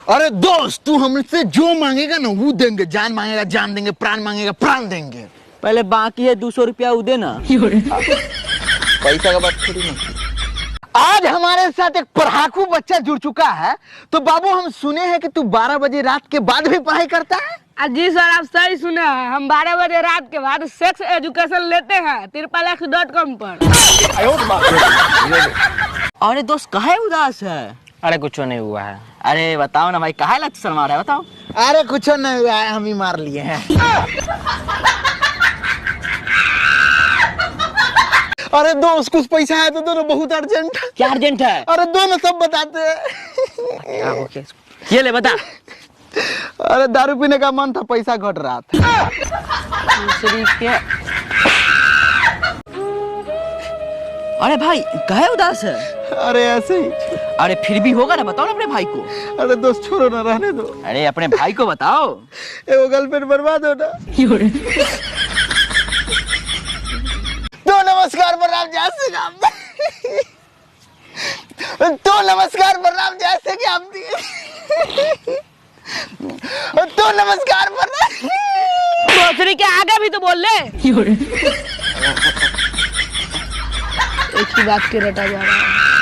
अरे दोस्त, तू हमसे जो मांगेगा ना वो देंगे। जान मांगेगा जान देंगे, प्राण मांगेगा प्राण देंगे। पहले बाकी है 200 रुपया वो देना। पैसा का बात थोड़ी ना। आज हमारे साथ एक पढ़ाकू बच्चा जुड़ चुका है। तो बाबू, हम सुने हैं कि तू 12 बजे रात के बाद भी पढ़ाई करता है। जी सर, आप सही सुने हैं। हम 12 बजे रात के बाद सेक्स एजुकेशन लेते हैं TRIPLEX.com पर। अरे दोस्त काहे उदास है? अरे कुछ नहीं हुआ है। अरे बताओ ना भाई, काहे लत शर्मा रहा है बताओ। अरे कुछ नहीं हुआ है, हम ही मार लिए हैं। अरे दोस्त, कुछ पैसा है तो दो ना, बहुत अर्जेंट है। क्या अर्जेंट है? अरे दो ना, सब बताते हैं। ये ले बता। अरे दारू पीने का मन था, पैसा घट रहा था। अरे भाई काहे उदास है? अरे ऐसे ही। अरे फिर भी होगा ना, बताओ ना अपने भाई को। अरे दोस्त छोड़ो ना, रहने दो। अरे अपने भाई को बताओ। वो गर्लफ्रेंड बर्बाद हो ना। तो नमस्कार प्रणाम, जय श्री राम। तो नमस्कार प्रणाम, जय श्री राम। तो नमस्कार प्रणाम। दूसरी के आगे भी तो बोल ले। एक ही बात के रटा जा रहा है।